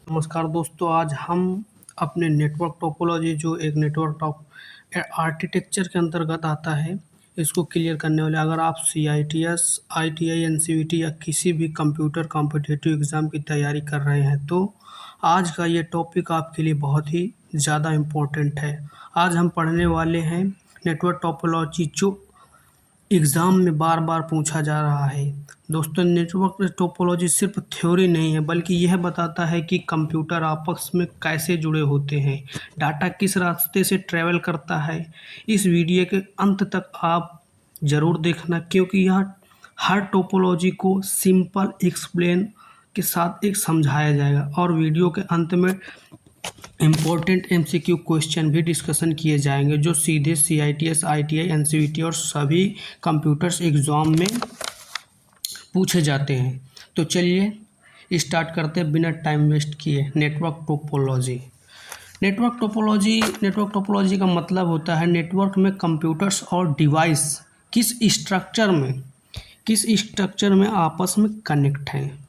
नमस्कार दोस्तों, आज हम अपने नेटवर्क टोपोलॉजी जो एक नेटवर्क टॉप आर्किटेक्चर के अंतर्गत आता है, इसको क्लियर करने वाले। अगर आप CITS, ITI, NCVT या किसी भी कंप्यूटर कॉम्पिटिटिव एग्ज़ाम की तैयारी कर रहे हैं तो आज का ये टॉपिक आपके लिए बहुत ही ज़्यादा इम्पोर्टेंट है। आज हम पढ़ने वाले हैं नेटवर्क टोपोलॉजी जो एग्ज़ाम में बार बार पूछा जा रहा है। दोस्तों, नेटवर्क टोपोलॉजी सिर्फ थ्योरी नहीं है, बल्कि यह बताता है कि कंप्यूटर आपस में कैसे जुड़े होते हैं, डाटा किस रास्ते से ट्रैवल करता है। इस वीडियो के अंत तक आप ज़रूर देखना, क्योंकि यह हर टोपोलॉजी को सिंपल एक्सप्लेन के साथ एक समझाया जाएगा और वीडियो के अंत में इम्पोर्टेंट MCQ क्वेश्चन भी डिस्कशन किए जाएंगे जो सीधे CITS, ITI, NCVT और सभी कंप्यूटर्स एग्ज़ाम में पूछे जाते हैं। तो चलिए स्टार्ट करते हैं बिना टाइम वेस्ट किए। नेटवर्क टोपोलॉजी का मतलब होता है नेटवर्क में कंप्यूटर्स और डिवाइस किस स्ट्रक्चर में आपस में कनेक्ट हैं।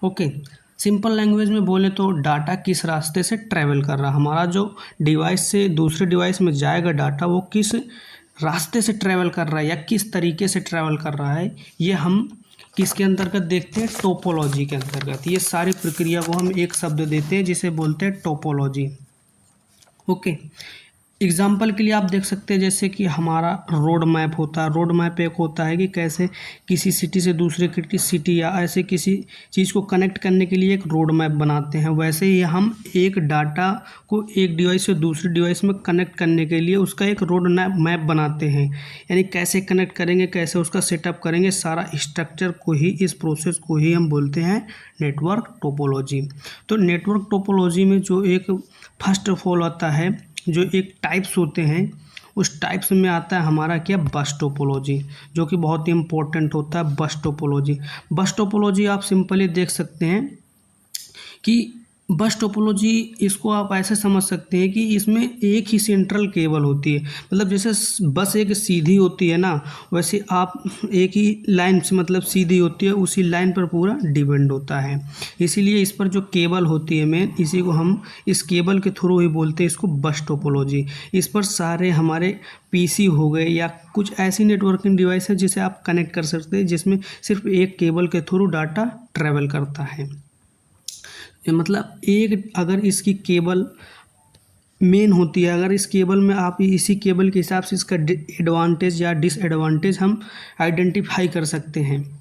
ओके, सिंपल लैंग्वेज में बोले तो डाटा किस रास्ते से ट्रैवल कर रहा है। हमारा जो डिवाइस से दूसरे डिवाइस में जाएगा डाटा, वो किस रास्ते से ट्रैवल कर रहा है या किस तरीके से ट्रैवल कर रहा है, ये हम किसके अंतर्गत देखते हैं, टोपोलॉजी के अंतर्गत। ये सारी प्रक्रिया को हम एक शब्द देते हैं जिसे बोलते हैं टोपोलॉजी। ओके, एग्जाम्पल के लिए आप देख सकते हैं जैसे कि हमारा रोड मैप होता है। रोड मैप एक होता है कि कैसे किसी सिटी से दूसरे सिटी या ऐसे किसी चीज़ को कनेक्ट करने के लिए एक रोड मैप बनाते हैं। वैसे ही हम एक डाटा को एक डिवाइस से दूसरे डिवाइस में कनेक्ट करने के लिए उसका एक रोड मैप बनाते हैं, यानी कैसे कनेक्ट करेंगे, कैसे उसका सेटअप करेंगे, सारा स्ट्रक्चर को ही, इस प्रोसेस को ही हम बोलते हैं नेटवर्क टोपोलॉजी। तो नेटवर्क टोपोलॉजी में जो एक फर्स्ट ऑफ ऑल आता है, जो एक टाइप्स होते हैं, उस टाइप्स में आता है हमारा क्या, बस टोपोलॉजी, जो कि बहुत ही इम्पोर्टेंट होता है। बस टोपोलॉजी आप सिंपली देख सकते हैं कि बस टोपोलॉजी, इसको आप ऐसे समझ सकते हैं कि इसमें एक ही सेंट्रल केबल होती है। मतलब जैसे बस एक सीधी होती है ना, वैसे आप एक ही लाइन से, मतलब सीधी होती है, उसी लाइन पर पूरा डिपेंड होता है। इसीलिए इस पर जो केबल होती है मेन, इसी को हम इस केबल के थ्रू ही बोलते हैं इसको बस टोपोलॉजी। इस पर सारे हमारे PC हो गए या कुछ ऐसी नेटवर्किंग डिवाइस है जिसे आप कनेक्ट कर सकते हैं, जिसमें सिर्फ एक केबल के थ्रू डाटा ट्रैवल करता है। मतलब एक, अगर इसकी केबल मेन होती है, अगर इस केबल में आप इसी केबल के हिसाब से इसका एडवांटेज या डिसएडवांटेज हम आइडेंटिफाई कर सकते हैं,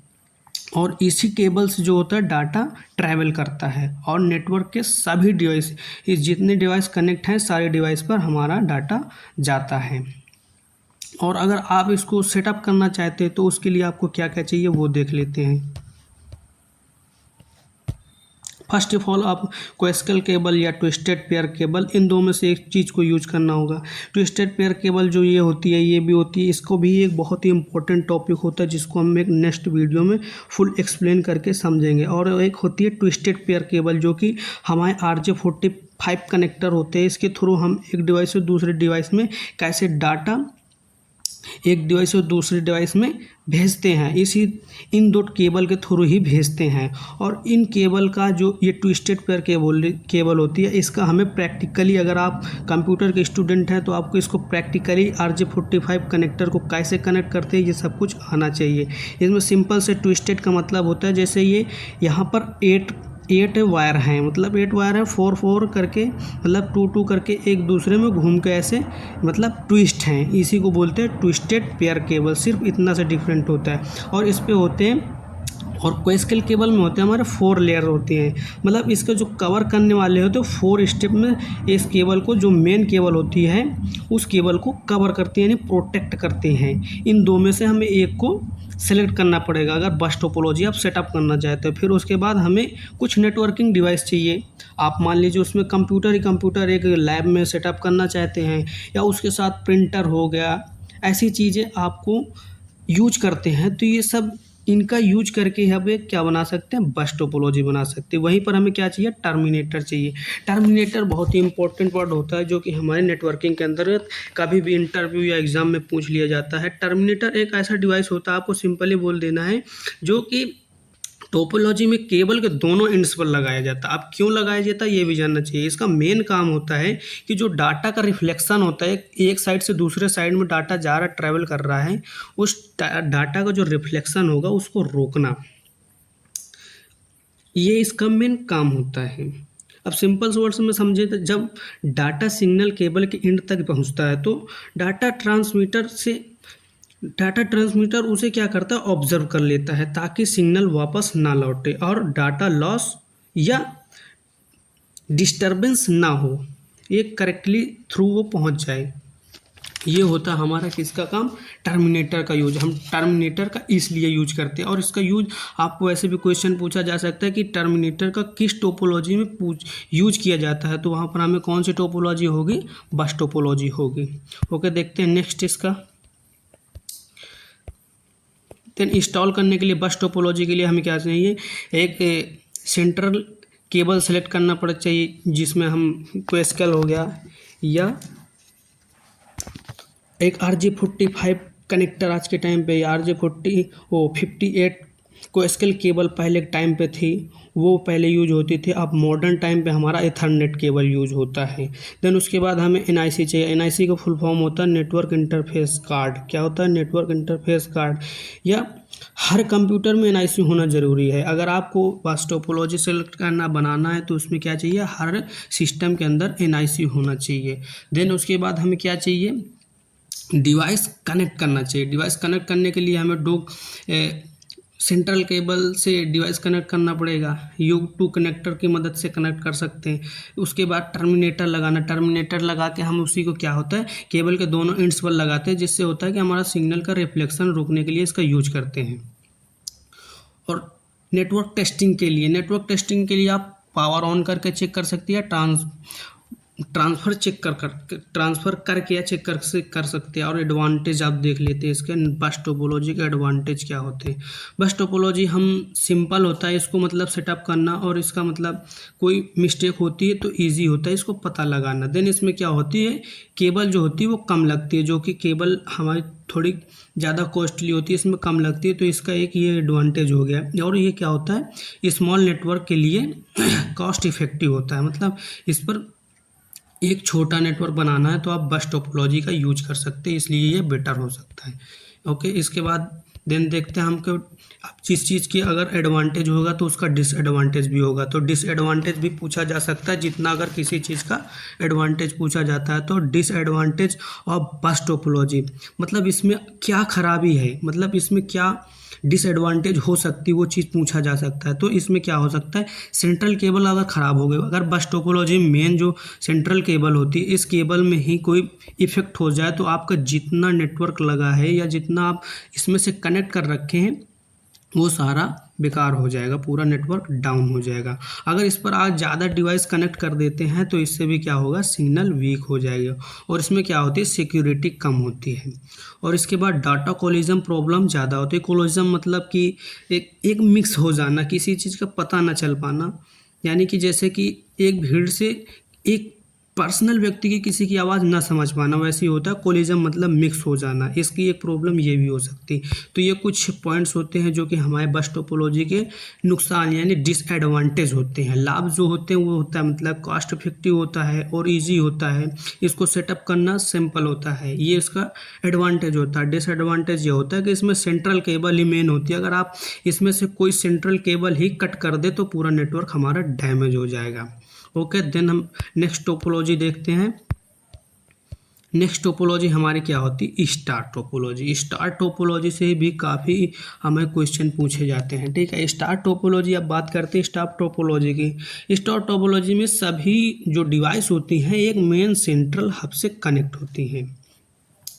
और इसी केबल से जो होता है डाटा ट्रैवल करता है। और नेटवर्क के सभी डिवाइस, इस जितने डिवाइस कनेक्ट हैं सारे डिवाइस पर हमारा डाटा जाता है। और अगर आप इसको सेटअप करना चाहते हैं तो उसके लिए आपको क्या क्या चाहिए वो देख लेते हैं। फर्स्ट ऑफ ऑल आप कोएक्सियल केबल या ट्विस्टेड पेयर केबल, इन दो में से एक चीज़ को यूज करना होगा। ट्विस्टेड पेयर केबल जो ये होती है, ये भी होती है, इसको भी एक बहुत ही इंपॉर्टेंट टॉपिक होता है जिसको हम एक नेक्स्ट वीडियो में फुल एक्सप्लेन करके समझेंगे। और एक होती है ट्विस्टेड पेयर केबल, जो कि हमारे RJ45 कनेक्टर होते हैं। इसके थ्रू हम एक डिवाइस से दूसरे डिवाइस में कैसे डाटा एक डिवाइस से दूसरे डिवाइस में भेजते हैं, इन दो केबल के थ्रू ही भेजते हैं। और इन केबल का जो ये ट्विस्टेड पेयर केबल होती है, इसका हमें प्रैक्टिकली, अगर आप कंप्यूटर के स्टूडेंट हैं तो आपको इसको प्रैक्टिकली RJ45 कनेक्टर को कैसे कनेक्ट करते हैं ये सब कुछ आना चाहिए। इसमें सिंपल से ट्विस्टेड का मतलब होता है जैसे ये यहाँ पर 8 वायर हैं, मतलब 8 वायर हैं, 4 करके, मतलब 2 करके एक दूसरे में घूम के ऐसे, मतलब ट्विस्ट हैं, इसी को बोलते हैं ट्विस्टेड पेयर केबल। सिर्फ इतना से डिफरेंट होता है। और इस पे होते हैं, और कोएक्सियल केबल में होते हैं हमारे 4 लेयर होते हैं, मतलब इसका जो कवर करने वाले होते हैं 4 स्टेप में इस केबल को, जो मेन केबल होती है उस केबल को कवर करते हैं, यानी प्रोटेक्ट करते हैं। इन दो में से हमें एक को सेलेक्ट करना पड़ेगा अगर बस टोपोलॉजी आप सेटअप करना चाहते हो। फिर उसके बाद हमें कुछ नेटवर्किंग डिवाइस चाहिए। आप मान लीजिए उसमें कंप्यूटर एक लैब में सेटअप करना चाहते हैं, या उसके साथ प्रिंटर हो गया, ऐसी चीज़ें आपको यूज करते हैं। तो ये सब इनका यूज करके हम एक क्या बना सकते हैं, बस टोपोलॉजी बना सकते हैं। वहीं पर हमें क्या चाहिए, टर्मिनेटर चाहिए। टर्मिनेटर बहुत ही इंपॉर्टेंट वर्ड होता है जो कि हमारे नेटवर्किंग के अंतर्गत कभी भी इंटरव्यू या एग्जाम में पूछ लिया जाता है। टर्मिनेटर एक ऐसा डिवाइस होता है, आपको सिंपली बोल देना है, जो कि टोपोलॉजी में केबल के दोनों एंड्स पर लगाया जाता है। अब क्यों लगाया जाता है ये भी जानना चाहिए। इसका मेन काम होता है कि जो डाटा का रिफ्लेक्शन होता है, एक साइड से दूसरे साइड में डाटा जा रहा ट्रैवल कर रहा है, उस डाटा का जो रिफ्लेक्शन होगा उसको रोकना, ये इसका मेन काम होता है। अब सिंपल वर्ड्स में समझे तो जब डाटा सिग्नल केबल के एंड तक पहुंचता है तो डाटा ट्रांसमीटर उसे क्या करता है, ऑब्जर्व कर लेता है ताकि सिग्नल वापस ना लौटे और डाटा लॉस या डिस्टरबेंस ना हो, ये करेक्टली थ्रू वो पहुंच जाए। ये होता है हमारा किसका काम, टर्मिनेटर का यूज। हम टर्मिनेटर का इसलिए यूज करते हैं और इसका यूज आपको ऐसे भी क्वेश्चन पूछा जा सकता है कि टर्मिनेटर का किस टोपोलॉजी में यूज किया जाता है, तो वहाँ पर हमें कौन सी टोपोलॉजी होगी, बस टोपोलॉजी होगी। ओके, देखते हैं नेक्स्ट इसका। देन इंस्टॉल करने के लिए बस टोपोलॉजी के लिए हमें क्या चाहिए, एक सेंट्रल केबल सेलेक्ट करना पड़ चाहिए जिसमें हम कोएक्सियल हो गया या एक RJ45 कनेक्टर। आज के टाइम पे RJ58 कोएक्सियल केबल पहले टाइम पे थी, वो पहले यूज होती थी। अब मॉडर्न टाइम पे हमारा एथरनेट केबल यूज होता है। देन उसके बाद हमें NIC चाहिए। NIC का फुल फॉर्म होता है नेटवर्क इंटरफेस कार्ड। क्या होता है, नेटवर्क इंटरफेस कार्ड। या हर कंप्यूटर में NIC होना ज़रूरी है। अगर आपको बस टोपोलॉजी सेलेक्ट करना बनाना है तो उसमें क्या चाहिए, हर सिस्टम के अंदर NIC होना चाहिए। देन उसके बाद हमें क्या चाहिए, डिवाइस कनेक्ट करना चाहिए। डिवाइस कनेक्ट करने के लिए हमें दो सेंट्रल केबल से डिवाइस कनेक्ट करना पड़ेगा। U2 कनेक्टर की मदद से कनेक्ट कर सकते हैं। उसके बाद टर्मिनेटर लगाना, टर्मिनेटर लगा के हम उसी को क्या होता है, केबल के दोनों एंड्स पर लगाते हैं, जिससे होता है कि हमारा सिग्नल का रिफ्लेक्शन रोकने के लिए इसका यूज करते हैं। और नेटवर्क टेस्टिंग के लिए आप पावर ऑन करके चेक कर सकती है, ट्रांसफ़र करके या चेक कर सकते हैं। और एडवांटेज आप देख लेते हैं इसके, बस टोपोलॉजी के एडवांटेज क्या होते हैं। बस टोपोलॉजी हम सिंपल होता है इसको मतलब सेटअप करना, और इसका मतलब कोई मिस्टेक होती है तो इजी होता है इसको पता लगाना। देन इसमें क्या होती है, केबल जो होती है वो कम लगती है, जो कि केबल हमारी थोड़ी ज़्यादा कॉस्टली होती है, इसमें कम लगती है, तो इसका एक ये एडवांटेज हो गया। और ये क्या होता है, स्मॉल नेटवर्क के लिए कॉस्ट इफेक्टिव होता है। मतलब इस पर एक छोटा नेटवर्क बनाना है तो आप बस टोपोलॉजी का यूज कर सकते हैं, इसलिए ये बेटर हो सकता है। ओके, इसके बाद देन देखते हैं हमको जिस चीज़ की अगर एडवांटेज होगा तो उसका डिसएडवांटेज भी होगा। तो डिसएडवांटेज भी पूछा जा सकता है, जितना अगर किसी चीज़ का एडवांटेज पूछा जाता है तो डिसएडवांटेज ऑफ बस टोपोलॉजी, मतलब इसमें क्या खराबी है, मतलब इसमें क्या डिसएडवांटेज हो सकती है, वो चीज़ पूछा जा सकता है। तो इसमें क्या हो सकता है, सेंट्रल केबल अगर ख़राब हो गई, अगर बस टोपोलॉजी मेन जो सेंट्रल केबल होती है, इस केबल में ही कोई इफेक्ट हो जाए तो आपका जितना नेटवर्क लगा है या जितना आप इसमें से कनेक्ट कर रखे हैं वो सारा बेकार हो जाएगा, पूरा नेटवर्क डाउन हो जाएगा। अगर इस पर आप ज़्यादा डिवाइस कनेक्ट कर देते हैं तो इससे भी क्या होगा, सिग्नल वीक हो जाएगा, और इसमें क्या होती है, सिक्योरिटी कम होती है। और इसके बाद डाटा कोलिजन प्रॉब्लम ज़्यादा होती है। कोलिजन मतलब कि एक मिक्स हो जाना, किसी चीज़ का पता ना चल पाना, यानी कि जैसे कि एक भीड़ से एक पर्सनल व्यक्ति की किसी की आवाज़ ना समझ पाना, वैसे ही होता है कोलिजन मतलब मिक्स हो जाना। इसकी एक प्रॉब्लम ये भी हो सकती है। तो ये कुछ पॉइंट्स होते हैं जो कि हमारे बस टोपोलॉजी के नुकसान यानी डिसएडवांटेज होते हैं। लाभ जो होते हैं वो होता है मतलब कॉस्ट इफेक्टिव होता है और ईजी होता है, इसको सेटअप करना सिंपल होता है, ये इसका एडवांटेज होता है। डिसएडवांटेज ये होता है कि इसमें सेंट्रल केबल ही मेन होती है, अगर आप इसमें से कोई सेंट्रल केबल ही कट कर दे तो पूरा नेटवर्क हमारा डैमेज हो जाएगा। ओके, देन हम नेक्स्ट टोपोलॉजी देखते हैं। नेक्स्ट टोपोलॉजी हमारी क्या होती है, स्टार टोपोलॉजी। स्टार टोपोलॉजी से भी काफ़ी हमें क्वेश्चन पूछे जाते हैं, ठीक है। स्टार टोपोलॉजी अब बात करते हैं स्टार टोपोलॉजी की। स्टार टोपोलॉजी में सभी जो डिवाइस होती हैं एक मेन सेंट्रल हब से कनेक्ट होती हैं।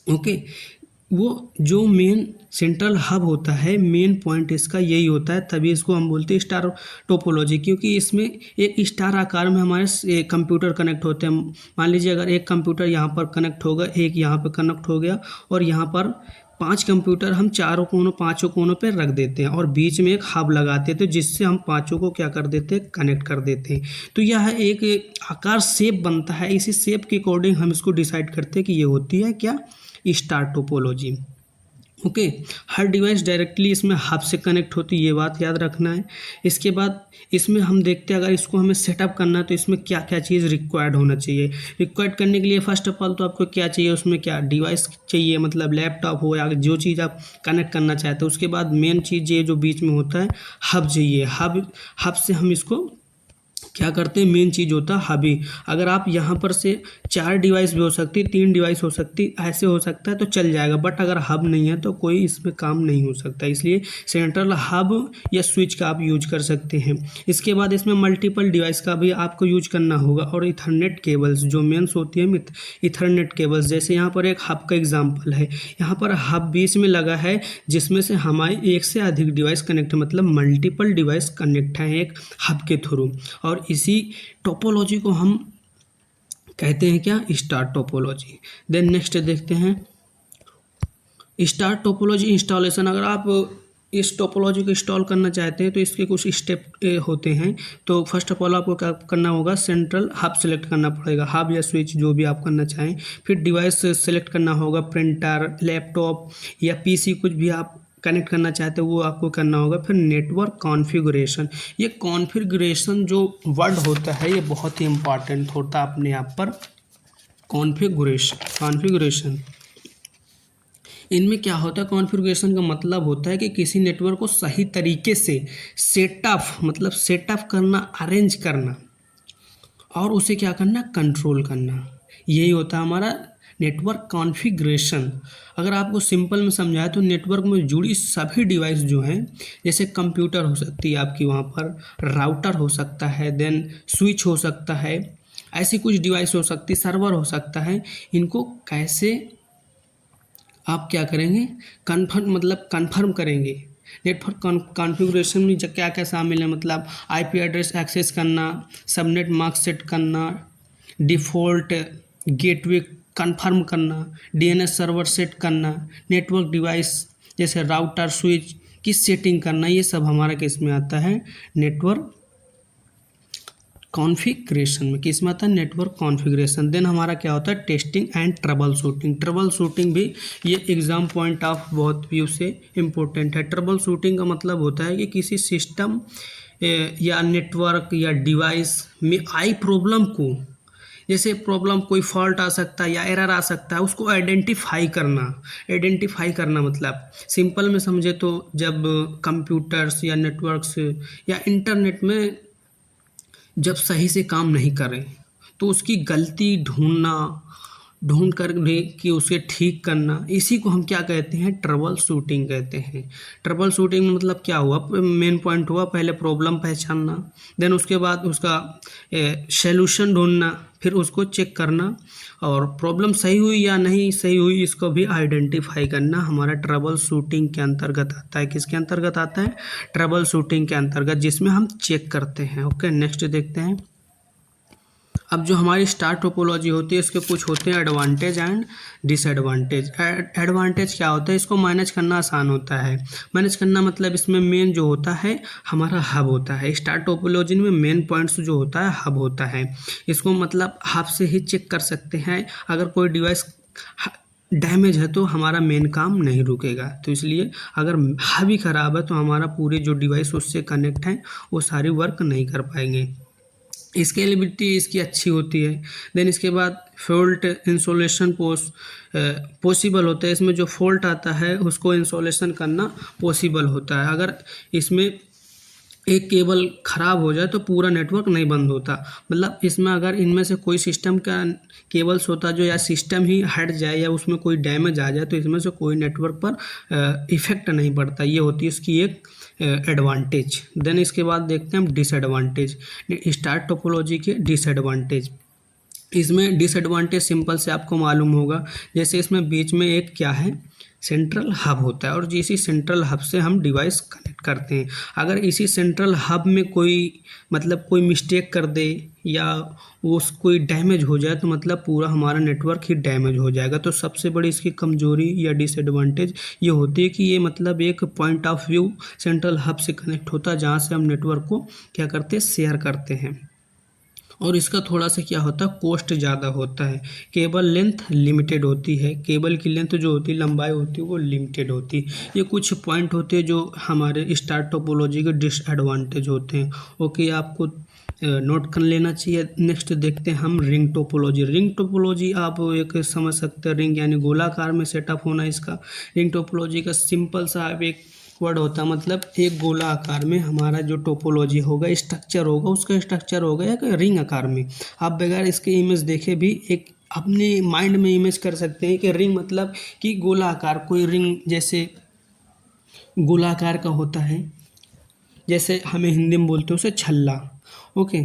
ओके, वो जो मेन सेंट्रल हब होता है, मेन पॉइंट इसका यही होता है, तभी इसको हम बोलते हैं स्टार टोपोलॉजी, क्योंकि इसमें एक स्टार आकार में हमारे कंप्यूटर कनेक्ट होते हैं। मान लीजिए अगर एक कंप्यूटर यहाँ पर कनेक्ट होगा, एक यहाँ पर कनेक्ट हो गया, और यहाँ पर 5 कंप्यूटर हम पाँचों कोनों पर रख देते हैं और बीच में एक हब लगाते हैं, तो जिससे हम पाँचों को क्या कर देते हैं, कनेक्ट कर देते हैं। तो यह एक आकार शेप बनता है, इसी शेप के अकॉर्डिंग हम इसको डिसाइड करते हैं कि ये होती है क्या, स्टार टोपोलॉजी। ओके। हर डिवाइस डायरेक्टली इसमें हब से कनेक्ट होती है, ये बात याद रखना है। इसके बाद इसमें हम देखते हैं अगर इसको हमें सेटअप करना है तो इसमें क्या क्या चीज़ रिक्वायर्ड होना चाहिए। रिक्वायर्ड करने के लिए फर्स्ट ऑफ ऑल तो आपको क्या चाहिए, उसमें क्या डिवाइस चाहिए, मतलब लैपटॉप हो या जो चीज़ आप कनेक्ट करना चाहते हो। उसके बाद मेन चीज़ ये जो बीच में होता है हब चाहिए। हब से हम इसको क्या करते हैं, मेन चीज़ होता है हबी। अगर आप यहाँ पर से 4 डिवाइस भी हो सकती, 3 डिवाइस हो सकती, ऐसे हो सकता है तो चल जाएगा, बट अगर हब नहीं है तो कोई इसमें काम नहीं हो सकता। इसलिए सेंट्रल हब या स्विच का आप यूज कर सकते हैं। इसके बाद इसमें मल्टीपल डिवाइस का भी आपको यूज करना होगा, और इथरनेट केबल्स जो मेन्स होती है इथरनेट केबल्स, जैसे यहाँ पर एक हब का एग्जाम्पल है। यहाँ पर हब बीच में लगा है जिसमें से हमारे एक से अधिक डिवाइस कनेक्ट है, मतलब मल्टीपल डिवाइस कनेक्ट हैं एक हब के थ्रू। और इसी टोपोलॉजी को हम कहते हैं क्या, स्टार टोपोलॉजी। देन नेक्स्ट देखते हैं स्टार टोपोलॉजी इंस्टॉलेशन। अगर आप इस टोपोलॉजी को इंस्टॉल करना चाहते हैं तो इसके कुछ स्टेप होते हैं। तो फर्स्ट ऑफ ऑल आपको क्या करना होगा, सेंट्रल हब सेलेक्ट करना पड़ेगा, हब या स्विच जो भी आप करना चाहें। फिर डिवाइस सेलेक्ट करना होगा, प्रिंटर, लैपटॉप या पीसी, कुछ भी आप कनेक्ट करना चाहते हो वो आपको करना होगा। फिर नेटवर्क कॉन्फ़िगरेशन, ये कॉन्फ़िगरेशन जो वर्ड होता है ये बहुत ही इंपॉर्टेंट होता है अपने आप पर। कॉन्फ़िगरेशन इनमें क्या होता है, कॉन्फ़िगरेशन का मतलब होता है कि किसी नेटवर्क को सही तरीके से सेटअप, मतलब सेटअप करना, अरेंज करना, और उसे क्या करना, कंट्रोल करना। यही होता है हमारा नेटवर्क कॉन्फ़िगरेशन। अगर आपको सिंपल में समझाए तो नेटवर्क में जुड़ी सभी डिवाइस जो हैं, जैसे कंप्यूटर हो सकती है आपकी वहाँ पर, राउटर हो सकता है, देन स्विच हो सकता है, ऐसी कुछ डिवाइस हो सकती है, सर्वर हो सकता है। इनको कैसे आप क्या करेंगे, कन्फर्म करेंगे। नेटवर्क कॉन्फ़िगरेशन में क्या क्या शामिल है, मतलब आईपी एड्रेस एक्सेस करना, सबनेट मास्क सेट करना, डिफ़ॉल्ट गेटवे कन्फर्म करना, डीएनएस सर्वर सेट करना, नेटवर्क डिवाइस जैसे राउटर स्विच की सेटिंग करना, ये सब हमारा किस में आता है, नेटवर्क कॉन्फ़िगरेशन में। किस में आता है, नेटवर्क कॉन्फ़िगरेशन। देन हमारा क्या होता है, testing and trouble shooting. Trouble shooting भी ये एग्ज़ाम पॉइंट ऑफ बहुत व्यू से इम्पोर्टेंट है। ट्रबल शूटिंग का मतलब होता है कि किसी सिस्टम या नेटवर्क या डिवाइस में आई प्रॉब्लम को, जैसे प्रॉब्लम कोई फॉल्ट आ सकता है या एरर आ सकता है, उसको आइडेंटिफाई करना मतलब सिंपल में समझे तो जब कंप्यूटर्स या नेटवर्क्स या इंटरनेट में जब सही से काम नहीं करें तो उसकी गलती ढूंढ कर कि उसे ठीक करना, इसी को हम क्या कहते हैं, ट्रबल शूटिंग कहते हैं। ट्रबल शूटिंग में मतलब क्या हुआ, मेन पॉइंट हुआ पहले प्रॉब्लम पहचानना, देन उसके बाद उसका सॉल्यूशन ढूंढना, फिर उसको चेक करना, और प्रॉब्लम सही हुई या नहीं सही हुई इसको भी आइडेंटिफाई करना हमारा ट्रबल शूटिंग के अंतर्गत आता है। किसके अंतर्गत आता है, ट्रबल शूटिंग के अंतर्गत, जिसमें हम चेक करते हैं। ओके, नेक्स्ट देखते हैं। अब जो हमारी स्टार टोपोलॉजी होती है इसके कुछ होते हैं एडवांटेज एंड डिसएडवांटेज। एडवांटेज क्या होता है, इसको मैनेज करना आसान होता है। मैनेज करना मतलब इसमें मेन जो होता है हमारा हब होता है। स्टार टोपोलॉजी में मेन पॉइंट्स जो होता है हब होता है। इसको मतलब हब से ही चेक कर सकते हैं, अगर कोई डिवाइस डैमेज है तो हमारा मेन काम नहीं रुकेगा। तो इसलिए अगर हब ही ख़राब है तो हमारा पूरे जो डिवाइस उससे कनेक्ट हैं वो सारी वर्क नहीं कर पाएंगे। स्केलेबिलिटी इसकी अच्छी होती है। देन इसके बाद फॉल्ट इंसोलेशन पॉसिबल होता है। इसमें जो फॉल्ट आता है उसको इंसोलेशन करना पॉसिबल होता है। अगर इसमें एक केबल ख़राब हो जाए तो पूरा नेटवर्क नहीं बंद होता, मतलब इसमें अगर इनमें से कोई सिस्टम का केबल्स होता जो या सिस्टम ही हट जाए या उसमें कोई डैमेज आ जाए तो इसमें से कोई नेटवर्क पर इफ़ेक्ट नहीं पड़ता। ये होती है इसकी एक एडवांटेज। देन इसके बाद देखते हैं हम डिसएडवांटेज, स्टार टोपोलॉजी के डिसएडवांटेज। इसमें डिसएडवांटेज सिंपल से आपको मालूम होगा, जैसे इसमें बीच में एक क्या है, सेंट्रल हब होता है, और इसी सेंट्रल हब से हम डिवाइस कनेक्ट करते हैं। अगर इसी सेंट्रल हब में कोई मिस्टेक कर दे या वो कोई डैमेज हो जाए तो मतलब पूरा हमारा नेटवर्क ही डैमेज हो जाएगा। तो सबसे बड़ी इसकी कमजोरी या डिसएडवांटेज ये होती है कि ये मतलब एक point of view central hub से कनेक्ट होता है, जहाँ से हम नेटवर्क को क्या करते हैं, शेयर करते हैं। और इसका थोड़ा सा क्या होता है, कॉस्ट ज़्यादा होता है। केबल लेंथ लिमिटेड होती है, केबल की लेंथ जो होती है, लंबाई होती है, वो लिमिटेड होती है। ये कुछ पॉइंट होते हैं जो हमारे स्टार टोपोलॉजी के डिसएडवांटेज होते हैं। ओके, आपको नोट कर लेना चाहिए। नेक्स्ट देखते हैं हम रिंग टोपोलॉजी। रिंग टोपोलॉजी आप एक समझ सकते हैं, रिंग यानी गोलाकार में सेटअप होना इसका। रिंग टोपोलॉजी का सिंपल सा एक वर्ड होता है, मतलब एक गोला आकार में हमारा जो टोपोलॉजी होगा, स्ट्रक्चर होगा, उसका स्ट्रक्चर होगा एक रिंग आकार में। आप बगैर इसके इमेज देखे भी एक अपने माइंड में इमेज कर सकते हैं कि रिंग मतलब कि गोला आकार, कोई रिंग जैसे गोलाकार का होता है, जैसे हमें हिंदी में बोलते हैं उसे छल्ला। ओके,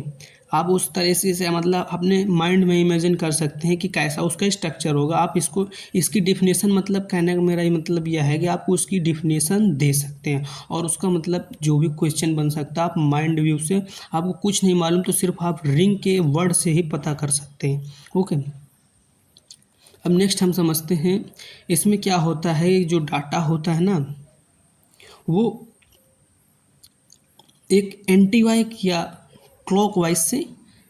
आप उस तरह से मतलब अपने माइंड में इमेजिन कर सकते हैं कि कैसा उसका स्ट्रक्चर होगा। आप इसको इसकी डिफिनेशन मतलब कहने का मेरा ये मतलब यह है कि आप उसकी डिफिनेशन दे सकते हैं और उसका मतलब जो भी क्वेश्चन बन सकता है आप माइंड व्यू से, आपको कुछ नहीं मालूम तो सिर्फ आप रिंग के वर्ड से ही पता कर सकते हैं। ओके, अब नेक्स्ट हम समझते हैं इसमें क्या होता है। जो डाटा होता है ना, वो एक एंटीवाइक या क्लॉकवाइज से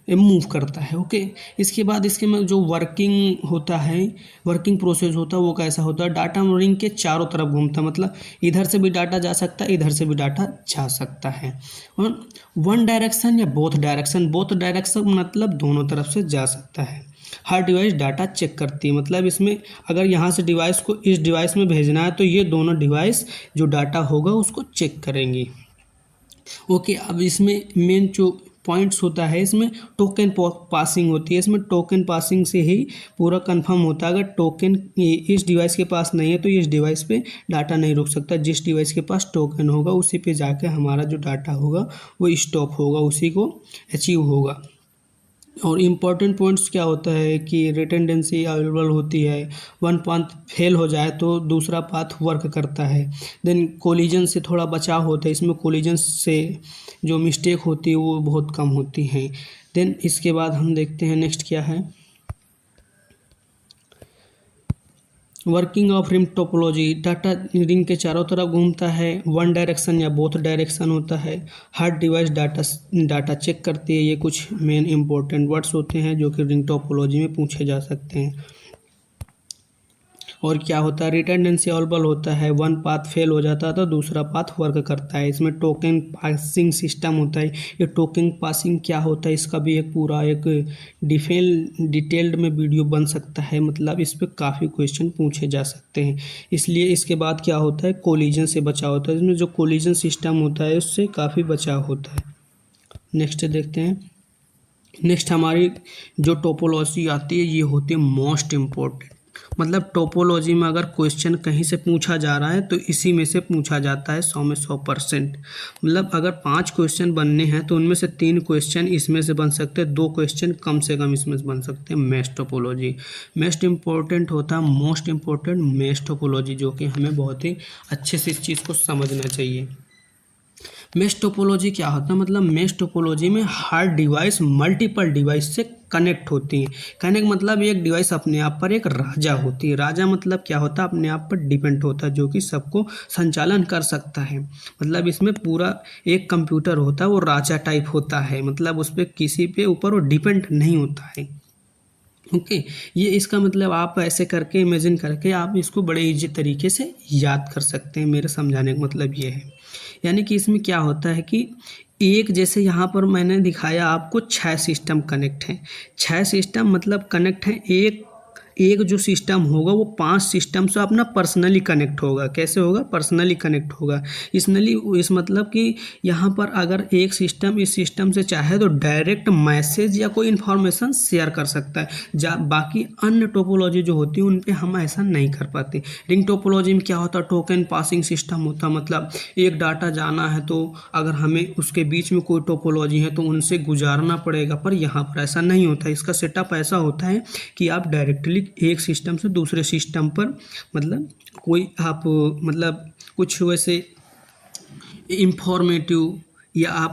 मूव करता है। ओके, इसके बाद इसके में जो वर्किंग होता है, वर्किंग प्रोसेस होता है, वो कैसा होता है, डाटा रिंग के चारों तरफ घूमता है, मतलब इधर से भी डाटा जा सकता है, इधर से भी डाटा जा सकता है। और वन डायरेक्शन या बोथ डायरेक्शन, बोथ डायरेक्शन मतलब दोनों तरफ से जा सकता है। हर डिवाइस डाटा चेक करती है, मतलब इसमें अगर यहाँ से डिवाइस को इस डिवाइस में भेजना है तो ये दोनों डिवाइस जो डाटा होगा उसको चेक करेंगी। ओके, अब इसमें मेन जो पॉइंट्स होता है, इसमें टोकन पासिंग होती है। इसमें टोकन पासिंग से ही पूरा कंफर्म होता है। अगर टोकन इस डिवाइस के पास नहीं है तो इस डिवाइस पे डाटा नहीं रुक सकता। जिस डिवाइस के पास टोकन होगा उसी पे जाके हमारा जो डाटा होगा वो स्टॉप होगा, उसी को अचीव होगा। और इम्पॉर्टेंट पॉइंट्स क्या होता है कि रिटेंडेंसी अवेलेबल होती है। वन पाथ फेल हो जाए तो दूसरा पाथ वर्क करता है। देन कोलिजन से थोड़ा बचाव होता है, इसमें कोलिजन से जो मिस्टेक होती है वो बहुत कम होती हैं। देन इसके बाद हम देखते हैं नेक्स्ट क्या है, working of ring topology. Data ring के चारों तरफ घूमता है, वन डायरेक्शन या बोथ डायरेक्शन होता है। हर डिवाइस डाटा चेक करती है। ये कुछ मेन इंपॉर्टेंट वर्ड्स होते हैं जो कि रिंग टोपोलॉजी में पूछे जा सकते हैं। और क्या होता है, रिटेंडेंसी अवेलेबल होता है। वन पाथ फेल हो जाता है तो दूसरा पाथ वर्क करता है। इसमें टोकन पासिंग सिस्टम होता है। ये टोकन पासिंग क्या होता है, इसका भी एक पूरा एक डिटेल्ड में वीडियो बन सकता है, मतलब इस पर काफ़ी क्वेश्चन पूछे जा सकते हैं। इसलिए इसके बाद क्या होता है, कोलिजन से बचाव होता है। इसमें जो कोलिजन सिस्टम होता है उससे काफ़ी बचाव होता है। नेक्स्ट देखते हैं, नेक्स्ट हमारी जो टोपोलॉजी आती है ये होती है मोस्ट इम्पोर्टेंट। मतलब टोपोलॉजी में अगर क्वेश्चन कहीं से पूछा जा रहा है तो इसी में से पूछा जाता है 100 में 100%। मतलब अगर 5 क्वेश्चन बनने हैं तो उनमें से 3 क्वेश्चन इसमें से बन सकते हैं, 2 क्वेश्चन कम से कम इसमें से बन सकते हैं। मैश टोपोलॉजी मोस्ट इम्पोर्टेंट होता है, मोस्ट इम्पोर्टेंट मैश टोपोलॉजी, जो कि हमें बहुत ही अच्छे से इस चीज़ को समझना चाहिए। मैश टोपोलॉजी क्या होता है, मतलब मैश टोपोलॉजी में हर डिवाइस मल्टीपल डिवाइस से कनेक्ट होती है। कनेक्ट मतलब एक डिवाइस अपने आप पर एक राजा होती है। राजा मतलब क्या होता है, अपने आप पर डिपेंड होता है, जो कि सबको संचालन कर सकता है। मतलब इसमें पूरा एक कंप्यूटर होता है, वो राजा टाइप होता है, मतलब उस पर किसी पे ऊपर वो डिपेंड नहीं होता है। ओके, ये इसका मतलब आप ऐसे करके इमेजिन करके आप इसको बड़े इजी तरीके से याद कर सकते हैं। मेरे समझाने का मतलब ये है, यानी कि इसमें क्या होता है कि एक जैसे यहाँ पर मैंने दिखाया आपको 6 सिस्टम कनेक्ट हैं। 6 सिस्टम मतलब कनेक्ट हैं, एक जो सिस्टम होगा वो 5 सिस्टम से अपना पर्सनली कनेक्ट होगा। कैसे होगा, पर्सनली कनेक्ट होगा। इस मतलब कि यहाँ पर अगर एक सिस्टम इस सिस्टम से चाहे तो डायरेक्ट मैसेज या कोई इन्फॉर्मेशन शेयर कर सकता है। बाकी अन्य टोपोलॉजी जो होती है उन पे हम ऐसा नहीं कर पाते। रिंग टोपोलॉजी में क्या होता है, टोकन पासिंग सिस्टम होता है, मतलब एक डाटा जाना है तो अगर हमें उसके बीच में कोई टोपोलॉजी है तो उनसे गुजारना पड़ेगा, पर यहाँ पर ऐसा नहीं होता। इसका सेटअप ऐसा होता है कि आप डायरेक्टली एक सिस्टम से दूसरे सिस्टम पर मतलब कोई आप मतलब कुछ वैसे इंफॉर्मेटिव या आप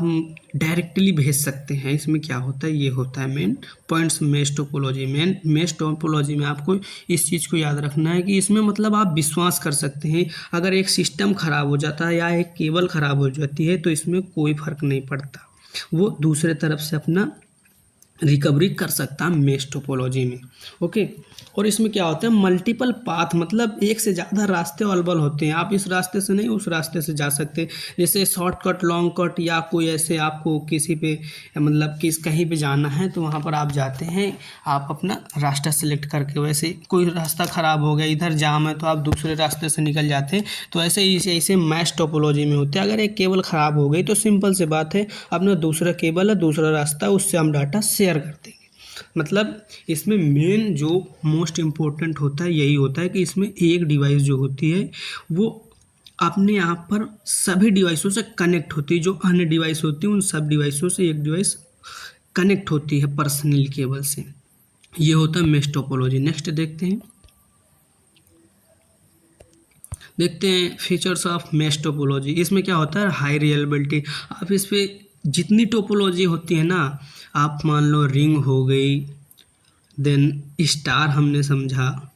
डायरेक्टली भेज सकते हैं। इसमें क्या होता है, ये होता है main points mesh topology. Mesh topology में आपको इस चीज़ को याद रखना है कि इसमें मतलब आप विश्वास कर सकते हैं। अगर एक सिस्टम ख़राब हो जाता है या एक केबल ख़राब हो जाती है तो इसमें कोई फ़र्क नहीं पड़ता, वो दूसरे तरफ से अपना रिकवरी कर सकता है मेश टोपोलॉजी में। ओके, और इसमें क्या होता है, मल्टीपल पाथ, मतलब एक से ज़्यादा रास्ते अवेलेबल होते हैं। आप इस रास्ते से नहीं उस रास्ते से जा सकते, जैसे शॉर्टकट, लॉन्ग कट, या कोई ऐसे आपको किसी पे मतलब कहीं पे जाना है तो वहाँ पर आप जाते हैं, आप अपना रास्ता सेलेक्ट करके। वैसे कोई रास्ता ख़राब हो गया, इधर जाम है, तो आप दूसरे रास्ते से निकल जाते हैं। तो ऐसे मैश टोपोलॉजी में होते हैं। अगर एक केबल ख़राब हो गई तो सिंपल से बात है, अपना दूसरा केबल है, दूसरा रास्ता, उससे हम डाटा शेयर कर देंगे। मतलब इसमें मेन जो मोस्ट इम्पोर्टेंट होता है यही होता है कि इसमें एक डिवाइस जो होती है वो अपने आप पर सभी डिवाइसों से कनेक्ट होती है। जो अन्य डिवाइस होती है उन सब डिवाइसों से एक डिवाइस कनेक्ट होती है पर्सनल केबल से। ये होता है मेश टोपोलॉजी। नेक्स्ट देखते हैं फीचर्स ऑफ मेश टोपोलॉजी। इसमें क्या होता है, हाई रिलायबिलिटी। आप इस पे जितनी टोपोलॉजी होती है ना, आप मान लो रिंग हो गई, देन स्टार हमने समझा,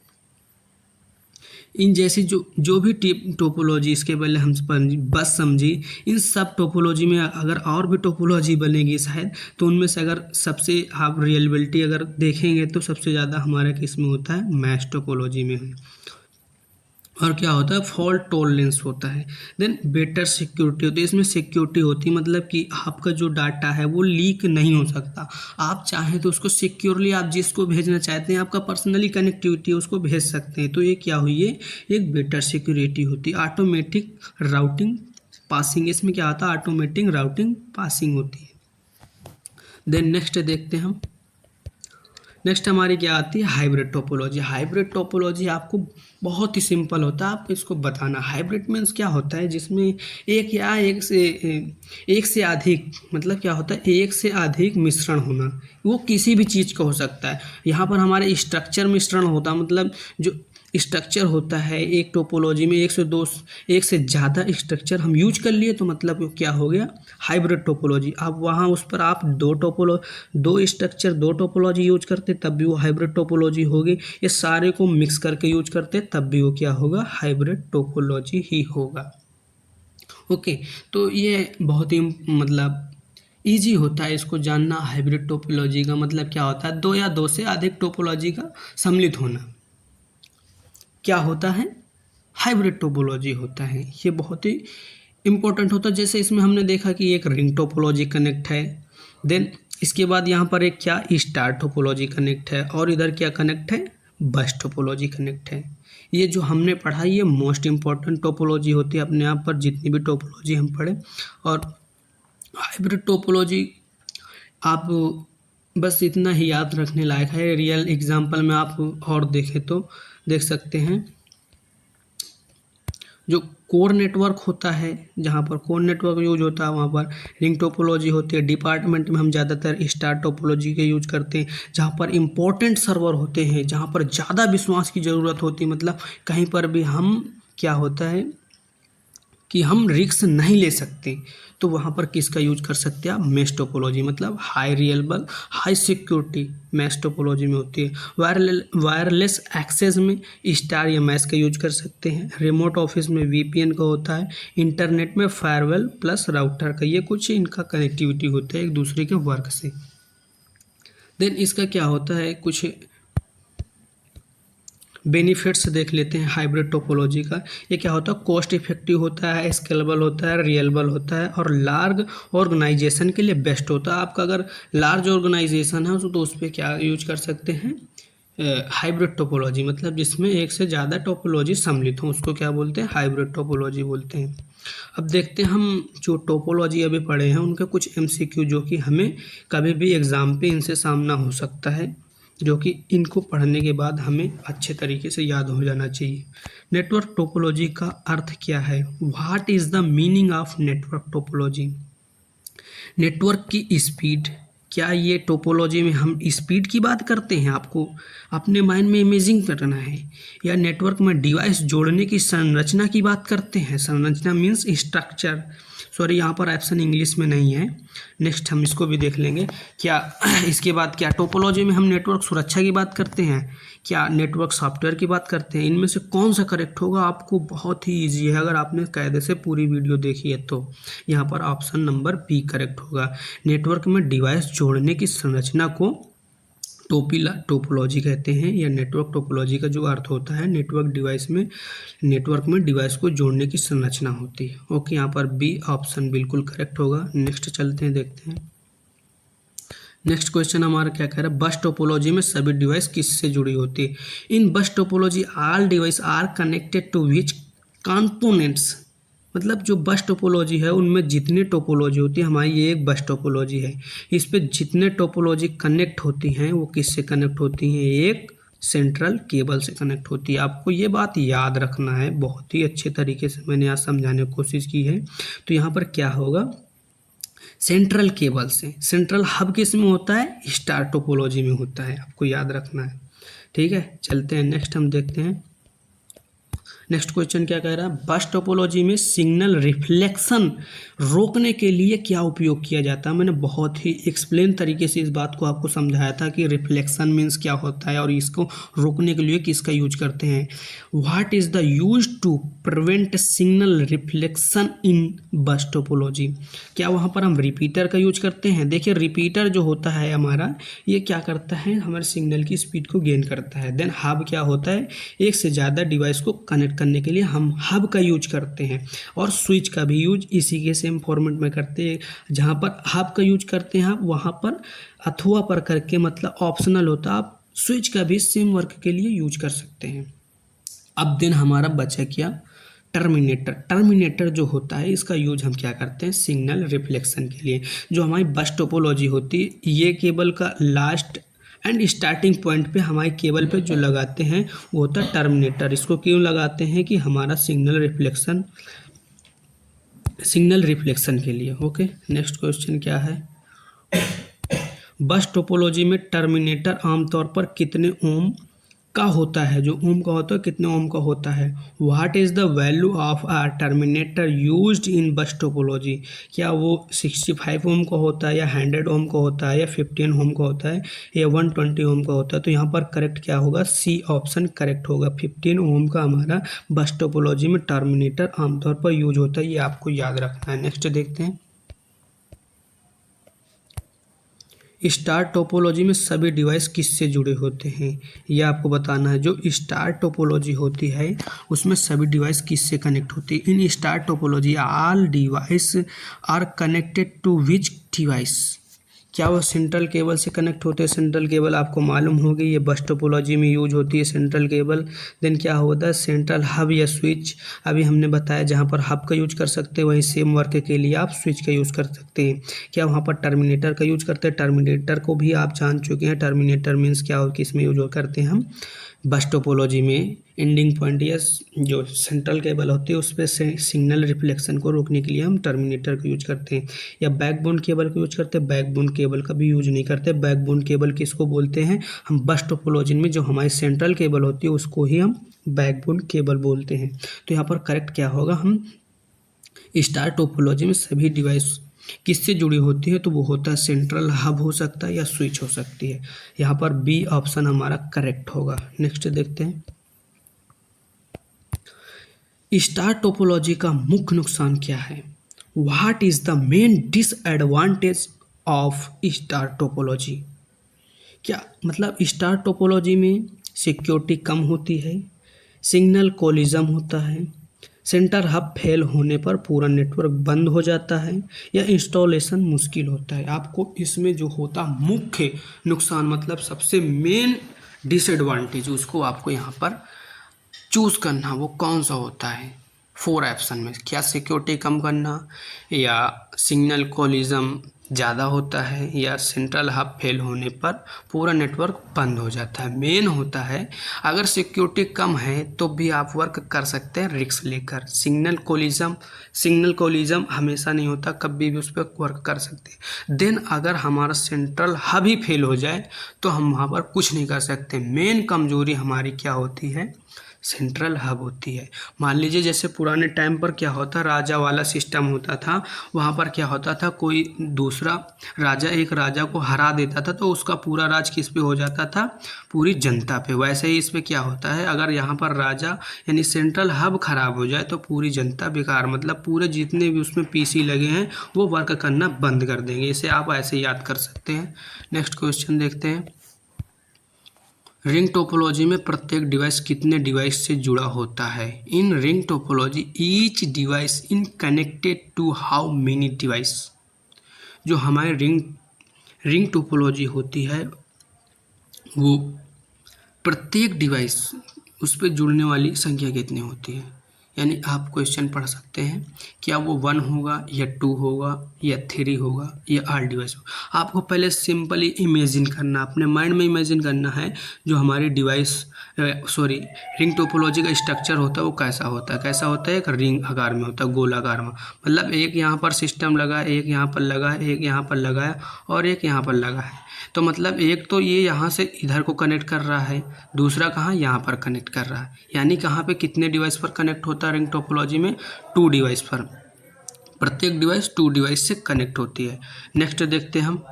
इन जैसी जो जो भी टोपोलॉजी इसके पहले हम बस समझी, इन सब टोपोलॉजी में अगर और भी टोपोलॉजी बनेगी शायद, तो उनमें से अगर सबसे आप रिलायबिलिटी अगर देखेंगे तो सबसे ज़्यादा हमारे किस में होता है, मैश टोपोलॉजी में है। और क्या होता है, फॉल्ट टॉलरेंस होता है। देन बेटर सिक्योरिटी होती है। इसमें सिक्योरिटी होती है, मतलब कि आपका जो डाटा है वो लीक नहीं हो सकता। आप चाहें तो उसको सिक्योरली, आप जिसको भेजना चाहते हैं, आपका पर्सनली कनेक्टिविटी उसको भेज सकते हैं। तो ये क्या हुई है, एक बेटर सिक्योरिटी होती है। ऑटोमेटिक राउटिंग पासिंग, इसमें क्या आता है, ऑटोमेटिक राउटिंग पासिंग होती है। देन नेक्स्ट देखते हैं हम। नेक्स्ट हमारी क्या आती है, हाइब्रिड टोपोलॉजी। हाइब्रिड टोपोलॉजी आपको बहुत ही सिंपल होता है, आपको इसको बताना। हाइब्रिड मीन्स क्या होता है, जिसमें एक से अधिक, मतलब क्या होता है, एक से अधिक मिश्रण होना। वो किसी भी चीज़ का हो सकता है। यहाँ पर हमारे स्ट्रक्चर मिश्रण होता है, मतलब जो स्ट्रक्चर होता है एक टोपोलॉजी में, एक से ज़्यादा स्ट्रक्चर हम यूज कर लिए तो मतलब क्या हो गया, हाइब्रिड टोपोलॉजी। अब वहाँ उस पर आप दो स्ट्रक्चर, दो टोपोलॉजी यूज करते तब भी वो हाइब्रिड टोपोलॉजी होगी। ये सारे को मिक्स करके यूज करते तब भी वो क्या होगा, हाइब्रिड टोपोलॉजी ही होगा। ओके, तो ये बहुत ही मतलब ईजी होता है इसको जानना। हाइब्रिड टोपोलॉजी का मतलब क्या होता है, दो या दो से अधिक टोपोलॉजी का सम्मिलित होना क्या होता है, हाइब्रिड टोपोलॉजी होता है। ये बहुत ही इम्पोर्टेंट होता है। जैसे इसमें हमने देखा कि एक रिंग टोपोलॉजी कनेक्ट है, देन इसके बाद यहाँ पर एक क्या, स्टार टोपोलॉजी कनेक्ट है, और इधर क्या कनेक्ट है, बस टोपोलॉजी कनेक्ट है। ये जो हमने पढ़ा ये मोस्ट इम्पॉर्टेंट टोपोलॉजी होती है अपने आप पर, जितनी भी टोपोलॉजी हम पढ़े। और हाइब्रिड टोपोलॉजी आप बस इतना ही याद रखने लायक है। रियल एग्जाम्पल में आप और देखें तो देख सकते हैं, जो कोर नेटवर्क होता है, जहाँ पर कोर नेटवर्क यूज होता है वहाँ पर रिंग टोपोलॉजी होती है। डिपार्टमेंट में हम ज़्यादातर स्टार टोपोलॉजी के यूज करते हैं। जहाँ पर इम्पोर्टेंट सर्वर होते हैं, जहाँ पर ज़्यादा विश्वास की ज़रूरत होती है, मतलब कहीं पर भी हम क्या होता है कि हम रिस्क नहीं ले सकते, तो वहाँ पर किसका यूज कर सकते हैं आप, मेश टोपोलॉजी। मतलब high reliable, high security mesh topology में होती है। वायरलेस एक्सेस में स्टार या मैश का यूज कर सकते हैं। रिमोट ऑफिस में वीपीएन का होता है। इंटरनेट में फायरवेल प्लस राउटर का, ये कुछ इनका कनेक्टिविटी होता है एक दूसरे के वर्क से। देन इसका क्या होता है, कुछ बेनिफिट्स देख लेते हैं हाइब्रिड टोपोलॉजी का। ये क्या होता है, कॉस्ट इफेक्टिव होता है, स्केलेबल होता है, रिलायबल होता है, और लार्ज ऑर्गेनाइजेशन के लिए बेस्ट होता है। आपका अगर लार्ज ऑर्गेनाइजेशन है तो उस पर क्या यूज कर सकते हैं, हाइब्रिड टोपोलॉजी। मतलब जिसमें एक से ज़्यादा टोपोलॉजी सम्मिलित हो उसको क्या बोलते हैं, हाइब्रिड टोपोलॉजी बोलते हैं। अब देखते हैं हम जो टोपोलॉजी अभी पढ़े हैं उनके कुछ एमसीक्यू, जो कि हमें कभी भी एग्ज़ाम पे इनसे सामना हो सकता है, जो कि इनको पढ़ने के बाद हमें अच्छे तरीके से याद हो जाना चाहिए। नेटवर्क टोपोलॉजी का अर्थ क्या है, what is the meaning of network topology. Network की स्पीड, क्या ये टोपोलॉजी में हम स्पीड की बात करते हैं, आपको अपने माइंड में इमेजिंग करना है, या नेटवर्क में डिवाइस जोड़ने की संरचना की बात करते हैं। संरचना मीन्स स्ट्रक्चर। सॉरी यहाँ पर ऑप्शन इंग्लिश में नहीं है। नेक्स्ट हम इसको भी देख लेंगे। क्या इसके बाद क्या टोपोलॉजी में हम नेटवर्क सुरक्षा की बात करते हैं, क्या नेटवर्क सॉफ्टवेयर की बात करते हैं, इनमें से कौन सा करेक्ट होगा? आपको बहुत ही ईजी है, अगर आपने कायदे से पूरी वीडियो देखी है तो। यहाँ पर ऑप्शन नंबर बी करेक्ट होगा। नेटवर्क में डिवाइस जोड़ने की संरचना को टोपोलॉजी कहते हैं, या नेटवर्क टोपोलॉजी का जो अर्थ होता है नेटवर्क में डिवाइस को जोड़ने की संरचना होती है। ओके, यहाँ पर बी ऑप्शन बिल्कुल करेक्ट होगा। नेक्स्ट चलते हैं, देखते हैं। नेक्स्ट क्वेश्चन हमारा क्या कह रहा है, बस टोपोलॉजी में सभी डिवाइस किससे जुड़ी होती है? In bus topology all device are connected to which components, मतलब जो बस टोपोलॉजी है उनमें जितनी टोपोलॉजी होती है, हमारी ये एक बस टोपोलॉजी है, इस पे जितने टोपोलॉजी कनेक्ट होती हैं वो किससे कनेक्ट होती हैं? एक सेंट्रल केबल से कनेक्ट होती है। आपको ये बात याद रखना है, बहुत ही अच्छे तरीके से मैंने यहाँ समझाने की कोशिश की है। तो यहाँ पर क्या होगा, सेंट्रल केबल से। सेंट्रल हब किस में होता है? स्टार टोपोलॉजी में होता है, आपको याद रखना है। ठीक है, चलते हैं नेक्स्ट हम देखते हैं। नेक्स्ट क्वेश्चन क्या कह रहा है, बस टोपोलॉजी में सिग्नल रिफ्लेक्शन रोकने के लिए क्या उपयोग किया जाता है? मैंने बहुत ही एक्सप्लेन तरीके से इस बात को आपको समझाया था कि रिफ्लेक्शन मीन्स क्या होता है और इसको रोकने के लिए किसका यूज करते हैं। What is the use to prevent signal reflection in bus topology? क्या वहाँ पर हम रिपीटर का यूज करते हैं? देखिए, रिपीटर जो होता है हमारा, ये क्या करता है, हमारे सिग्नल की स्पीड को गेन करता है। देन हब क्या होता है, एक से ज़्यादा डिवाइस को कनेक्ट करने के लिए हम हब का यूज करते हैं, और स्विच का भी यूज इसी के सेम फॉर्मेट में करते हैं। जहाँ पर हब का यूज करते हैं वहाँ पर अथवा पर करके, मतलब ऑप्शनल होता है, आप स्विच का भी सेम वर्क के लिए यूज कर सकते हैं। अब दिन हमारा बचा क्या, टर्मिनेटर। टर्मिनेटर जो होता है इसका यूज हम क्या करते हैं, सिग्नल रिफ्लेक्शन के लिए। जो हमारी बस टोपोलॉजी होती है, ये केबल का लास्ट एंड स्टार्टिंग पॉइंट पे हमारे केबल पे जो लगाते हैं वो होता है टर्मिनेटर। इसको क्यों लगाते हैं कि हमारा सिग्नल रिफ्लेक्शन के लिए। ओके, नेक्स्ट क्वेश्चन क्या है, बस टोपोलॉजी में टर्मिनेटर आमतौर पर कितने ओम का होता है? जो ओम का होता है कितने ओम का होता है? What is the value of a terminator used in bus topology? क्या वो 65 ओम का होता है, या 100 ओम का होता है, या 15 ओम का होता है, या 120 ओम का होता है? तो यहाँ पर करेक्ट क्या होगा, सी ऑप्शन करेक्ट होगा। 15 ओम का हमारा बस टोपोलॉजी में टर्मिनेटर आमतौर पर यूज होता है, ये आपको याद रखना है। नेक्स्ट देखते हैं, स्टार टोपोलॉजी में सभी डिवाइस किससे जुड़े होते हैं? ये आपको बताना है। जो स्टार टोपोलॉजी होती है उसमें सभी डिवाइस किससे कनेक्ट होती है? In star topology all device are connected to which device? क्या वो सेंट्रल केबल से कनेक्ट होते हैं? सेंट्रल केबल आपको मालूम होगी, ये बस टोपोलॉजी में यूज होती है सेंट्रल केबल। देन क्या होता है, सेंट्रल हब या स्विच। अभी हमने बताया जहाँ पर हब का यूज कर सकते हैं वहीं सेम वर्क के लिए आप स्विच का यूज़ कर सकते हैं। क्या वहाँ पर टर्मिनेटर का यूज करते हैं? टर्मिनेटर को भी आप जान चुके हैं। टर्मिनेटर मीन्स क्या हो, किस में यूज करते हैं हम, बस टोपोलॉजी में एंडिंग पॉइंट या जो सेंट्रल केबल होती है उस पर सिग्नल रिफ्लेक्शन को रोकने के लिए हम टर्मिनेटर का यूज करते हैं। या बैकबोन केबल का यूज करते हैं, बैकबोन केबल का भी यूज नहीं करते। बैकबोन केबल किसको बोलते हैं हम, बस टोपोलॉजी में जो हमारी सेंट्रल केबल होती है उसको ही हम बैकबोन केबल बोलते हैं। तो यहाँ पर करेक्ट क्या होगा, हम स्टार टोपोलॉजी में सभी डिवाइस किससे जुड़ी होती है? तो वो होता है सेंट्रल हब हो सकता है या स्विच हो सकती है। यहाँ पर बी ऑप्शन हमारा करेक्ट होगा। नेक्स्ट देखते हैं, स्टार टोपोलॉजी का मुख्य नुकसान क्या है? What is the main disadvantage of star topology? क्या मतलब स्टार टोपोलॉजी में सिक्योरिटी कम होती है, सिग्नल कोलिज्म होता है, सेंटर हब फेल होने पर पूरा नेटवर्क बंद हो जाता है, या इंस्टॉलेशन मुश्किल होता है? आपको इसमें जो होता मुख्य नुकसान, मतलब सबसे मेन डिसएडवांटेज, उसको आपको यहाँ पर चूज़ करना, वो कौन सा होता है 4 ऑप्शन में। क्या सिक्योरिटी कम करना, या सिग्नल कोलिज्म ज़्यादा होता है, या सेंट्रल हब फेल होने पर पूरा नेटवर्क बंद हो जाता है? मेन होता है अगर सिक्योरिटी कम है तो भी आप वर्क कर सकते हैं रिस्क लेकर। सिग्नल कोलिज्म हमेशा नहीं होता, कभी भी उस पर वर्क कर सकते हैं। देन अगर हमारा सेंट्रल हब ही फेल हो जाए तो हम वहाँ पर कुछ नहीं कर सकते। मेन कमजोरी हमारी क्या होती है, सेंट्रल हब होती है। मान लीजिए जैसे पुराने टाइम पर क्या होता, राजा वाला सिस्टम होता था, वहाँ पर क्या होता था, कोई दूसरा राजा एक राजा को हरा देता था तो उसका पूरा राज किस पे हो जाता था, पूरी जनता पे। वैसे ही इस पे क्या होता है, अगर यहाँ पर राजा यानी सेंट्रल हब खराब हो जाए तो पूरी जनता बेकार, मतलब पूरे जितने भी उसमें पीसी लगे हैं वो वर्क करना बंद कर देंगे। इसे आप ऐसे याद कर सकते हैं। नेक्स्ट क्वेश्चन देखते हैं। रिंग टोपोलॉजी में प्रत्येक डिवाइस कितने डिवाइस से जुड़ा होता है? In ring topology each device in connected to how many device. जो हमारे रिंग टोपोलॉजी होती है वो प्रत्येक डिवाइस उस पर जुड़ने वाली संख्या कितनी होती है। यानी आप क्वेश्चन पढ़ सकते हैं, क्या वो 1 होगा या 2 होगा या 3 होगा या 8 डिवाइस होगा। आपको पहले सिंपली इमेजिन करना, अपने माइंड में इमेजिन करना है जो हमारी रिंग टोपोलॉजी का स्ट्रक्चर होता है वो कैसा होता है। कैसा होता है, एक रिंग आकार में होता है, गोलाकार में। मतलब एक यहाँ पर सिस्टम लगा है, एक यहाँ पर लगा है, एक यहाँ पर लगा है और एक यहाँ पर लगा है। तो मतलब एक तो ये यहाँ से इधर को कनेक्ट कर रहा है, दूसरा कहाँ, यहाँ पर कनेक्ट कर रहा है। यानी कहाँ पे कितने डिवाइस पर कनेक्ट होता है रिंग टोपोलॉजी में, 2 डिवाइस पर। प्रत्येक डिवाइस 2 डिवाइस से कनेक्ट होती है। नेक्स्ट देखते हैं हम।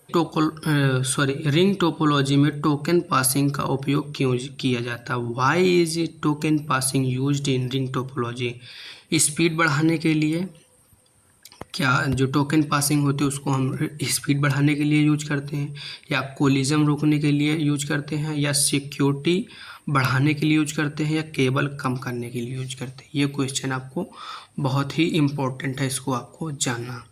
रिंग टोपोलॉजी में टोकन पासिंग का उपयोग क्यों किया जाता है? Why is token passing used in ring topology? Speed बढ़ाने के लिए, क्या जो टोकन पासिंग होती है उसको हम स्पीड बढ़ाने के लिए यूज करते हैं, या कोलिजन रोकने के लिए यूज करते हैं, या सिक्योरिटी बढ़ाने के लिए यूज करते हैं, या केबल कम करने के लिए यूज करते हैं? ये क्वेश्चन आपको बहुत ही इम्पोर्टेंट है, इसको आपको जानना।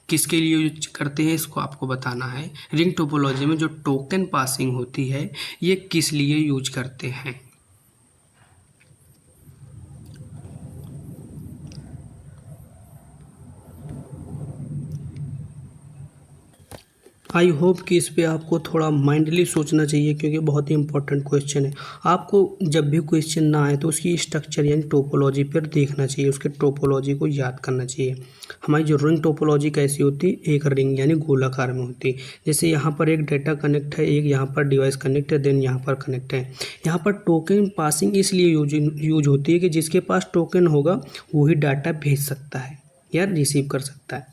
किसके लिए यूज करते हैं इसको आपको बताना है। रिंग टोपोलॉजी में जो टोकन पासिंग होती है ये किस लिए यूज करते हैं? आई होप कि इस पे आपको थोड़ा माइंडली सोचना चाहिए, क्योंकि बहुत ही इंपॉर्टेंट क्वेश्चन है। आपको जब भी क्वेश्चन ना आए तो उसकी स्ट्रक्चर यानी टोपोलॉजी पर देखना चाहिए, उसके टोपोलॉजी को याद करना चाहिए। हमारी जो रिंग टोपोलॉजी कैसी होती है, एक रिंग यानी गोलाकार में होती है। जैसे यहाँ पर एक डेटा कनेक्ट है, एक यहाँ पर डिवाइस कनेक्ट है, देन यहाँ पर कनेक्ट है। यहाँ पर टोकन पासिंग इसलिए यूज होती है कि जिसके पास टोकन होगा वही डाटा भेज सकता है या रिसीव कर सकता है।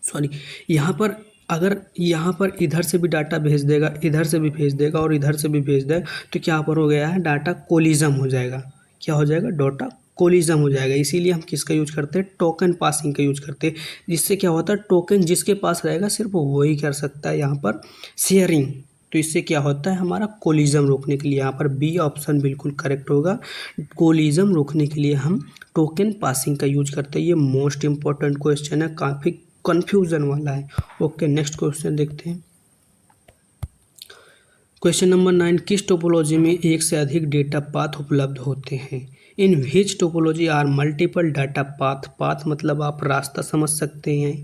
सॉरी, यहाँ पर अगर यहाँ पर इधर से भी डाटा भेज देगा, इधर से भी भेज देगा और इधर से भी भेज देगा तो क्या पर हो गया है, डाटा कोलिजम हो जाएगा। क्या हो जाएगा, डाटा कोलिजम हो जाएगा। इसीलिए हम किसका यूज करते हैं, टोकन पासिंग का यूज करते हैं। जिससे क्या होता है, टोकन जिसके पास रहेगा सिर्फ वही कर सकता है यहाँ पर शेयरिंग। तो इससे क्या होता है, हमारा कोलिजम रोकने के लिए यहाँ पर बी ऑप्शन बिल्कुल करेक्ट होगा। कोलिजम रोकने के लिए हम टोकन पासिंग का यूज करते हैं। ये मोस्ट इंपॉर्टेंट क्वेश्चन है, काफ़ी कन्फ्यूजन वाला है। ओके, नेक्स्ट क्वेश्चन देखते हैं। क्वेश्चन नंबर 9, किस टोपोलॉजी में एक से अधिक डेटा पाथ उपलब्ध होते हैं? In which topology are multiple data path. Path मतलब आप रास्ता समझ सकते हैं,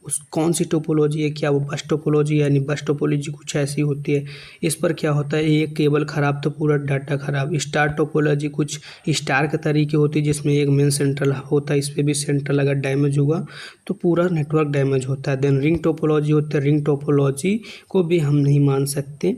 उस कौन सी टोपोलॉजी है, क्या वो बस टोपोलॉजी, यानी बस टोपोलॉजी कुछ ऐसी होती है। इस पर क्या होता है, एक केबल ख़राब तो पूरा डाटा ख़राब। स्टार टोपोलॉजी कुछ स्टार के तरीके होती है जिसमें एक मेन सेंट्रल होता है, इस पर भी सेंट्रल अगर डैमेज हुआ तो पूरा नेटवर्क डैमेज होता है। देन रिंग टोपोलॉजी होता है, रिंग टोपोलॉजी को भी हम नहीं मान सकते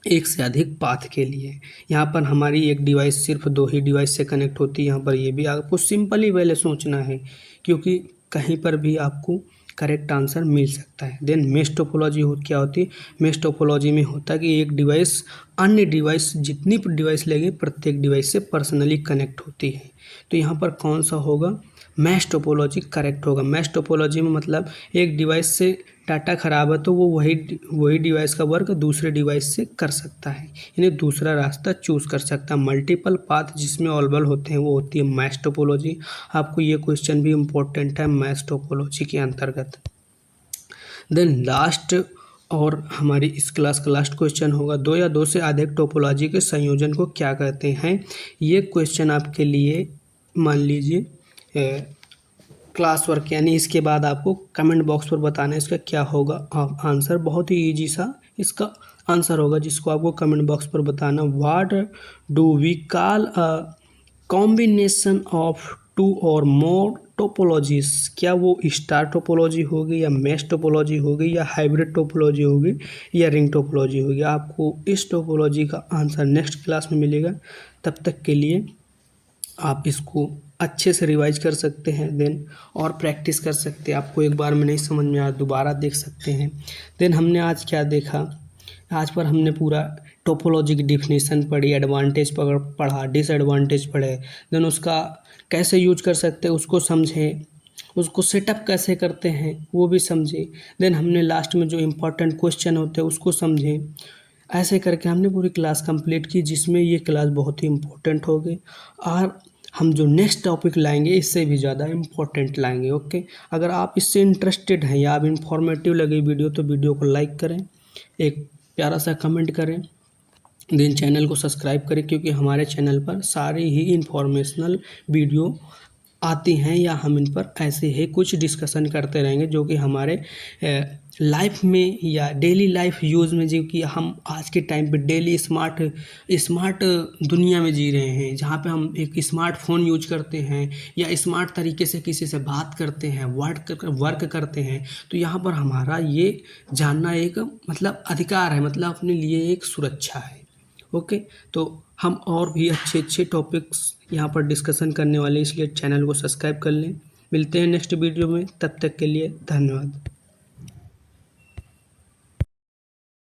एक से अधिक पाथ के लिए। यहाँ पर हमारी एक डिवाइस सिर्फ 2 ही डिवाइस से कनेक्ट होती है। यहाँ पर ये भी आपको सिंपली पहले सोचना है, क्योंकि कहीं पर भी आपको करेक्ट आंसर मिल सकता है। देन मेश टोपोलॉजी क्या होती है, मेश टोपोलॉजी में होता है कि एक डिवाइस अन्य डिवाइस, जितनी डिवाइस लगे प्रत्येक डिवाइस से पर्सनली कनेक्ट होती है। तो यहाँ पर कौन सा होगा, मैश टोपोलॉजी करेक्ट होगा। मैश टोपोलॉजी में मतलब एक डिवाइस से डाटा ख़राब है तो वो वही डिवाइस का वर्क दूसरे डिवाइस से कर सकता है, यानी दूसरा रास्ता चूज़ कर सकता है। मल्टीपल पाथ जिसमें अवेलेबल होते हैं वो होती है मैश टोपोलॉजी। आपको ये क्वेश्चन भी इम्पोर्टेंट है मैश टोपोलॉजी के अंतर्गत। देन लास्ट और हमारी इस क्लास का लास्ट क्वेश्चन होगा, 2 या 2 से अधिक टोपोलॉजी के संयोजन को क्या कहते हैं? ये क्वेश्चन आपके लिए मान लीजिए क्लास वर्क, यानी इसके बाद आपको कमेंट बॉक्स पर बताना है इसका क्या होगा आंसर। बहुत ही इजी सा इसका आंसर होगा जिसको आपको कमेंट बॉक्स पर बताना। What do we call a combination of 2 और मोर टोपोलॉजीज, क्या वो स्टार टोपोलॉजी होगी या मैश टोपोलॉजी होगी या हाइब्रिड टोपोलॉजी होगी या रिंग टोपोलॉजी होगी। आपको इस टोपोलॉजी का आंसर नेक्स्ट क्लास में मिलेगा। तब तक के लिए आप इसको अच्छे से रिवाइज कर सकते हैं, देन और प्रैक्टिस कर सकते हैं। आपको एक बार में नहीं समझ में आया दोबारा देख सकते हैं। देन हमने आज क्या देखा, आज पर हमने पूरा टोपोलॉजी की डिफिनीशन पढ़ी, एडवांटेज पढ़ा, डिसएडवांटेज पढ़े, देन उसका कैसे यूज कर सकते हैं उसको समझें, उसको सेटअप कैसे करते हैं वो भी समझे, देन हमने लास्ट में जो इम्पोर्टेंट क्वेश्चन होते हैं उसको समझें। ऐसे करके हमने पूरी क्लास कंप्लीट की, जिसमें ये क्लास बहुत ही इम्पोर्टेंट होगी और हम जो नेक्स्ट टॉपिक लाएंगे इससे भी ज़्यादा इम्पोर्टेंट लाएंगे। ओके, अगर आप इससे इंटरेस्टेड हैं या आप इन्फॉर्मेटिव लगे वीडियो तो वीडियो को लाइक करें, एक प्यारा सा कमेंट करें, देन चैनल को सब्सक्राइब करें, क्योंकि हमारे चैनल पर सारी ही इंफॉर्मेशनल वीडियो आती हैं या हम इन पर ऐसे ही कुछ डिस्कशन करते रहेंगे जो कि हमारे लाइफ में या डेली लाइफ यूज़ में, जो कि हम आज के टाइम पे डेली स्मार्ट दुनिया में जी रहे हैं, जहाँ पे हम एक स्मार्टफोन यूज करते हैं या स्मार्ट तरीके से किसी से बात करते हैं, वर्क करते हैं। तो यहाँ पर हमारा ये जानना एक मतलब अधिकार है, मतलब अपने लिए एक सुरक्षा है। ओके, तो हम और भी अच्छे अच्छे टॉपिक्स यहाँ पर डिस्कशन करने वाले, इसलिए चैनल को सब्सक्राइब कर लें। मिलते हैं नेक्स्ट वीडियो में, तब तक के लिए धन्यवाद।